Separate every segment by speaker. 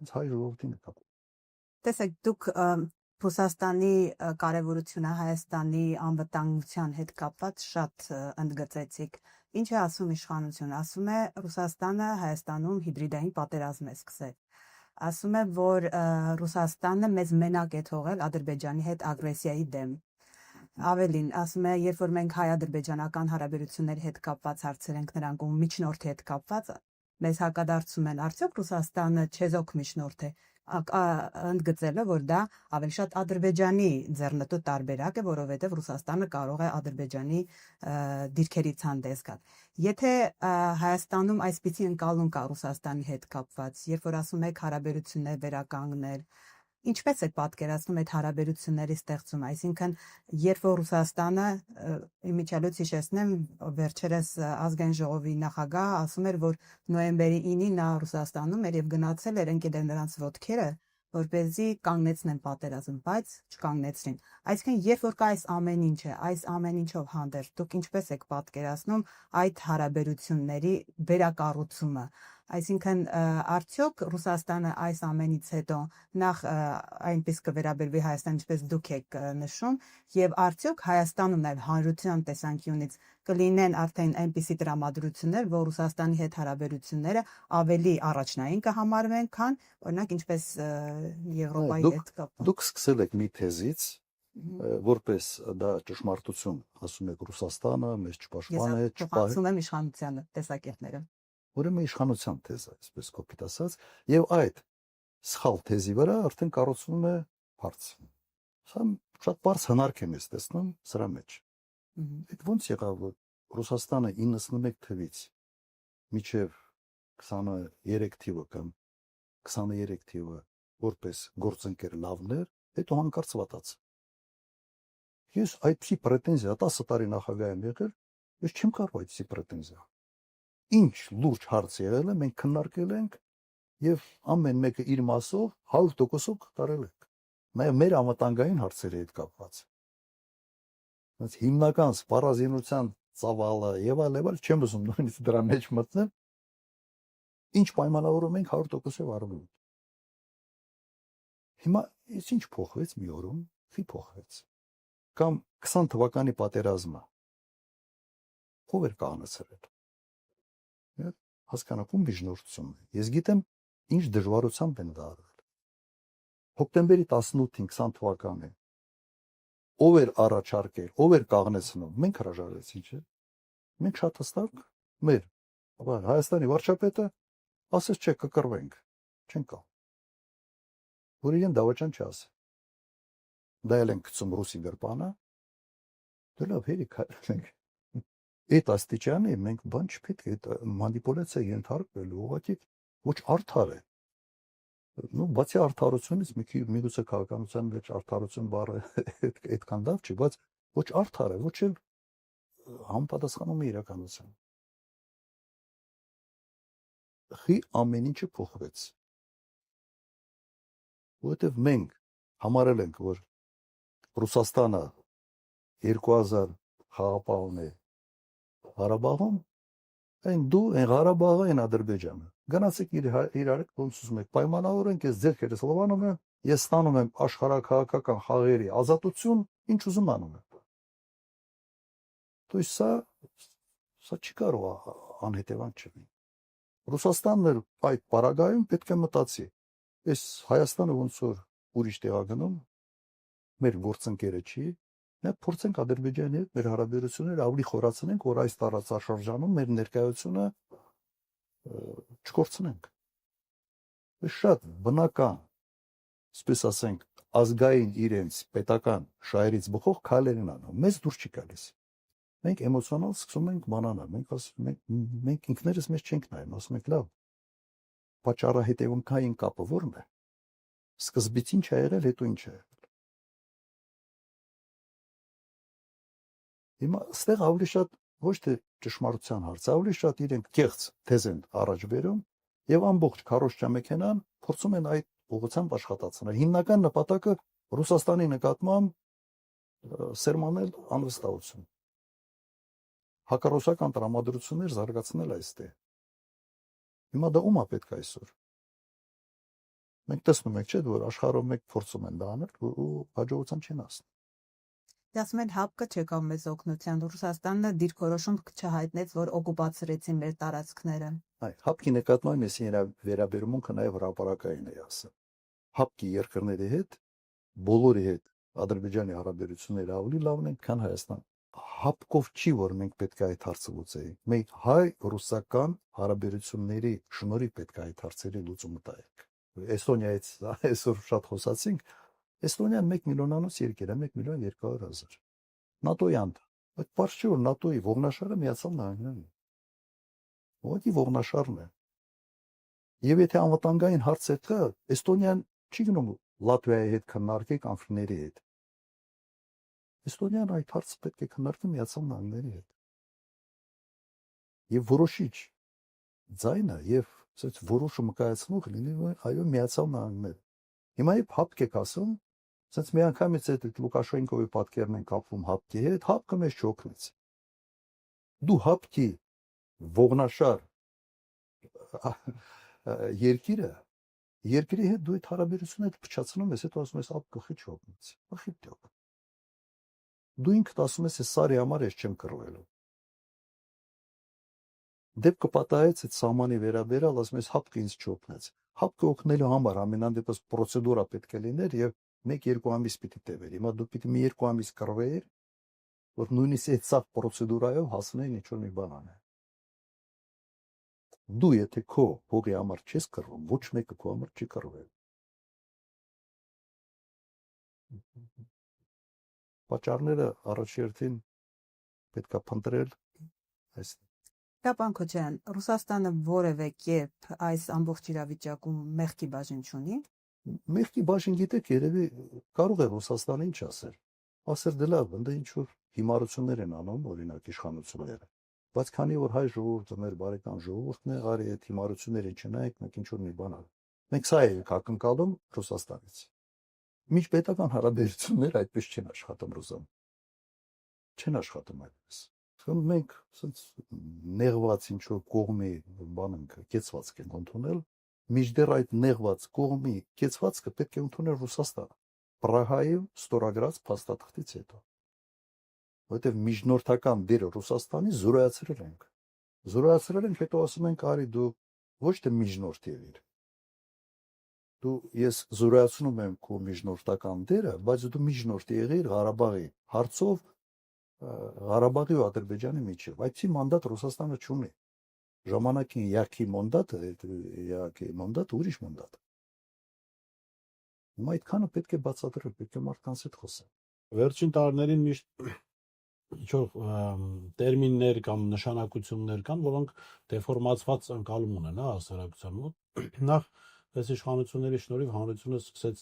Speaker 1: հենց հայ ժողովրդի նկատմամբ։
Speaker 2: Տեսեք, դուք Ռուսաստանի կարևորությունը Հայաստանի անվտանգության հետ կապված շատ ընդգծեցիք։ Ինչ է ասում իշխանությունը։ Ասում է Ռուսաստանը Հայաստանում հիբրիդային պատերազմ է սկսել։ Ասում է, որ Ռուսաստանը մեզ մենակ է թողել Ադրբեջանի հետ ագրեսիայի դեմ։ Ավելին, ասում է, երբ որ մենք հայ-ադրբեջանական հարաբերությունների հետ կապված հարցեր ենք նրանք ու միջնորդի հետ կապված, մեզ հակադարձում են, արդյոք Ռուսաստանը չեզոք միջնորդ է, ընդգծելը, որ դա ավելի շատ Ադրբեջանի ձեռնտու տարբերակ է, որովհետև Ռուսաստանը կարող է Ադրբեջանի դիրքերից հանդես գալ։ Եթե Հայաստանում այսպիսի ընկալում կա Ռուսաստանի հետ կապված, երբ որ ասում եք հարաբերություններ վերականգնել, ինչպես է պատկերացնում այդ հարաբերությունների ստեղծումը, այսինքն երբ որ Ռուսաստանը իմիջիալոց հիշեցնեմ վերջերս ազգային ժողովի նախագահ ասում էր, որ նոյեմբերի 9-ին նա Ռուսաստանում էր եւ գնացել էր ընկել նրանց ոտքերը, որպեսզի կանգնեցնեն պատերազմ, բայց չկանգնեցրին։ Այսինքն երբ որ կա այս ամեն ինչը, այս ամեն ինչով հանդերձ դուք ինչպես եք պատկերացնում այդ հարաբերությունների վերակառուցումը, այսինքն արդյոք Ռուսաստանը այս ամենից հետո նախ այնպես կվերաբերվի Հայաստան, ինչպես դուք եք նշում, եւ արդյոք Հայաստանում նաեւ հանրության տեսանկյունից կլինեն արդեն այնպիսի տրամադրություններ, որ Ռուսաստանի հետ հարաբերությունները ավելի առաջնային կհամարվեն, քան օրինակ ինչպես Եվրոպայի հետ կապված։
Speaker 1: Դուք սկսել եք մի թեզից, որպես դա ճշմարտություն, ասում եք Ռուսաստանը մեզ չպաշտպան է,
Speaker 2: չփոխանցում եմ իշխանությանը տեսակետները։
Speaker 1: Ուրեմն իշխանության թեզը, այսպես կոպիտ ասած, եւ այդ սխալ թեզի վրա արդեն կառուցվում է հարց։ Սա շատ բարձ հնարք եմ ես տեսնում սրա մեջ։ Այդ ոնց եղավ, որ Ռուսաստանը 91 թվից մինչև 23 թիվը կամ 23 թիվը որպես գործընկեր լավներ, հետո հանկարծ վատաց։ Ես այդպիսի պրետենզիա 10 տարի նախագահ եմ եղել, ես չեմ կարող այդպիսի պրետենզիա։ Ինչ լուրջ հարց եղել է, մենք քննարկել ենք եւ ամեն մեկը իր մասով 100%-ով կատարել ենք։ Նաեւ մեր անվտանգային հարցերի հետ կապված։ Բայց հիմնական սպառազինության ծավալը եւ այլ չեմ ուզում նույնիսկ դրա մեջ մտնել։ Ինչ պայմանավորում ենք 100%-ով արվում։ Հիմա ես ինչ փոխվեց մի օրում, ֆի փոխվեց։ Կամ 20 թվականի պատերազմը ով էր կանացրել։ Հասկանաք ում միջնորդությունն է։ Ես գիտեմ ինչ դժվարությամբ են դա արվել։ Հոկտեմբերի 18-ին 20 թվականին ով էր առաջարկել, ով էր կաղնեցնում, մենք հրաժարվեցինք, չէ՞։ Մենք շատ հստակ մեր Հայաստանի վարչապետը ասեց չէ կկռվենք, չեն կա։ Որ իրեն դավաճան չասի։ Դա էլ են գցում ռուսի գրպանը։ Դե լավ, հերիք ենք։ Այդ աստիճանի մենք բան չպետք է մանիպուլյացիա ենթարկվելու, ուղղակի ոչ արդար է։ Ну, բացի արդարությունից միգուցե քաղաքականության մեջ արդարություն բառը այդքան լավ չի, բայց ոչ արդար է, ոչ էլ համապատասխանում է իրականությանը։ Խի ամեն ինչը փոխվեց։ Որովհետև մենք համարել ենք, որ Ռուսաստանը 2000 խաղապահն է Ղարաբաղում, այն դու այն Ղարաբաղը, այն Ադրբեջանը։ Գնացեք իրար ոնց ուզում եք պայմանավորենք, ես ձեռքերս լվանում եմ, ես ստանում եմ աշխարհակահաղական խաղերի ազատություն, ինչ ուզում անում եմ։ То есть սա չի կարող անհետևանք չլինի։ Ռուսաստանն էլ այդ պարագայում պետք է մտածի։ Այս Հայաստանը ոնց որ ուրիշ տեղ է գնում, մեր գործընկերը չի, նա փորձենք Ադրբեջանի հետ մեր հարաբերությունները ավելի խորացնենք, որ այս տարածաշրջանում մեր ներկայությունը չկորցնենք։ Շատ բնական, այսպես ասենք, ազգային իրենց պետական շահերից բխող քայլեր են անում։ Մեզ դուր չի գալիս։ Մենք էմոցիոնալ սկսում ենք բանանալ, մենք ինքներս մեզ չենք նայում, ասում ենք լավ, պատճառը հետևանքային կապը ո՞րն է։ Սկզբից ինչ է եղել, հետո ինչ է եղել։ Հիմա այստեղ ավելի շատ ոչ թե ճշմարտության հարց, ավելի շատ իրենք կեղծ թեզ են առաջ բերում եւ ամբողջ քարոզչա մեքենան փորձում են այդ ուղղությամբ աշխատացնել։ Հիմնական նպատակը Ռուսաստանի նկատմամբ սերմանել անվստահություն։ Հակառուսական տրամադրություններ զարգացնել այստեղ։ Հիմա դա ում է պետք այսօր։ Մենք տեսնում ենք, չէ՞, որ աշխարհում մեկ փորձում են դա անել ու հաջողության չեն հասնում։
Speaker 2: Դե ասում են հապկը չեկավ մեզ օգնության, Ռուսաստանը դիրքորոշում չհայտնեց, որ օկուպացրեցին մեր տարածքները։
Speaker 1: Այ հապկի նկատմամբ ես իրա վերաբերմունքը նաև հրապարակային է ասել։ Հապկի երկրների հետ, բոլորի հետ Ադրբեջանի հարաբերությունները ավելի լավն են, քան Հայաստան։ Հապկով չի, որ մենք պետք է այդ հարցը լուծեինք։ Մենք հայ-ռուսական հարաբերությունների շնորհիվ պետք է այդ հարցերի լուծումը տայինք։ Էստոնիայից այսօր շատ խոսացինք, Էստոնիան 1 միլիոնանոց երկիր է, 1.200.000։ ՆԱՏՕ-ի անդամ։ Այդ բարձ չէ, որ ՆԱՏՕ-ի ողնաշարը Միացյալ Նահանգներն է։ Ո՞նքի ողնաշարն է։ Եվ եթե անվտանգային հարց է դա, Էստոնիան չի գնում Լատվիայի հետ քննարկի կամ ֆինների հետ։ Էստոնիան այդ հարցը պետք է քննարկի Միացյալ Նահանգների հետ։ Եվ որոշիչ ձայնը եւ ասած որոշումը կայացնող լինի այո Միացյալ Նահանգները։ Հիմա իբ հապկ եք ասում, ասած մի անգամից այդ Լուկաշենկոյի պատկերն են կապվում հապկի հետ, հապկը մեզ չօգնեց։ Դու հապկի ողնաշար երկրի հետ դու այդ հարաբերությունները փչացնում ես, հետո ասում ես ապ գլխի չօգնեց։ Գլխի դեպք։ Դու ինքդ ասում ես սարի համար ես չեմ կռվելու։ Դեպքը պատահեց այդ սահմանի վերաբերալ, ասում ես հապկը ինձ չօգնեց։ Հապկը օգնելու համար ամենանդեպս պրոցեդուրա պետք է լիներ եւ 1-2 ամիս պիտի տևեր։ Հիմա դու պիտի մի 2 ամիս կռվեիր, որ նույնիսկ այդ սա պրոցեդուրայով հասնեին ինչ-որ մի բան անել։ Դու եթե քո հողի համար չես կռվում, ոչ մեկը քո համար չի կռվել։ Պատճառները առաջերտին պետք է փնտրել այս
Speaker 2: Տապան Քոչարյան, Ռուսաստանը որևէ կերպ այս ամբողջ իրավիճակում մեղքի բաժին չունի։
Speaker 1: Մեղքի բաժին գիտեք, երևի կարող է Ռուսաստանը ինչ ասել։ Ասել դե լավ, ընդ ինչ որ հիմարություններ են անում, օրինակ իշխանությունները։ Բայց քանի որ հայ ժողովուրդը մեր բարեկամ ժողովուրդն է, արի այդ հիմարությունները չնայեք, մենք ինչ որ մի բան անենք։ Մենք սա ենք ակնկալում Ռուսաստանից։ Միջպետական հարաբերությունները այդպես չեն աշխատում Ռուսաստանում։ Չեն աշխատում այդպես։ Մենք ասենց նեղված ինչ որ կողմի բան ենք, կեցվածք ենք ընդունել, միջդեռ այդ նեղված կողմի կեցվածքը պետք է ընդունել Ռուսաստանը։ Պրահայի ստորագրած փաստաթղթից հետո։ Որտեվ միջնորդական դերը Ռուսաստանի զորացրել ենք։ Զորացրել ենք, հետո ասում ենք, արի դու ոչ թե միջնորդ եղիր։ Դու ես զորացնում եմ քո միջնորդական դերը, բայց դու միջնորդ եղիր Ղարաբաղի հարցով Ղարաբաղի ու Ադրբեջանի միջև։ Այդի մանդատ Ռուսաստանը չունի։ Ժամանակին յակի մանդատը ուրիշ մանդատ։ Հիմա այդքանը պետք է բացատրել, պետք է մարդկանց հետ խոսել։
Speaker 3: Վերջին տարիներին միշտ ինչ-որ տերմիններ կամ նշանակություններ կան, որոնք դեֆորմացված ընկալում ունեն, հա, հասարակության մոտ։ Նախ այս իշխանությունների շնորհիվ հանրությունը սկսեց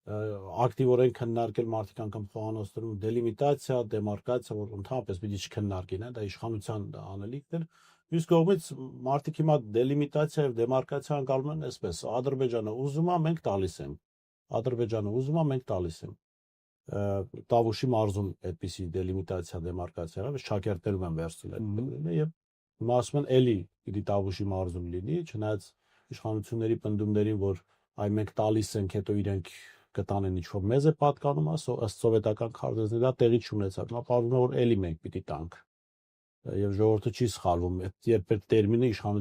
Speaker 3: ակտիվորեն քննարկել մարդիկ անգամ խոհանոցներում դելիմիտացիա, դեմարկացիա, որ ընդհանրապես պիտի չքննարկեն, դա իշխանության անելիքն է։ Մյուս կողմից մարդիկ հիմա դելիմիտացիա եւ դեմարկացիա անցալում են այսպես. Ադրբեջանը ուզում է, մենք տալիս ենք։ Ադրբեջանը ուզում է, մենք տալիս ենք։ Տավուշի մարզում այդպիսի դելիմիտացիա, դեմարկացիա, բայց շաքերտներում են վերցրել այդ եւ հիմա ասում են էլի պիտի Տավուշի մարզում լինի, չնայած իշխանությունների պնդումներին, որ այ մենք տալիս ենք, հետո իրենք կտանեն ինչ որ մեզ է պատկանում, ըստ սովետական քարտեզների դա տեղի չունեցավ։ Նա պարզվում է որ էլի մենք պիտի տանք։ Եվ ժողովուրդը չի սխալվում, երբ այդ տերմինը իշխանության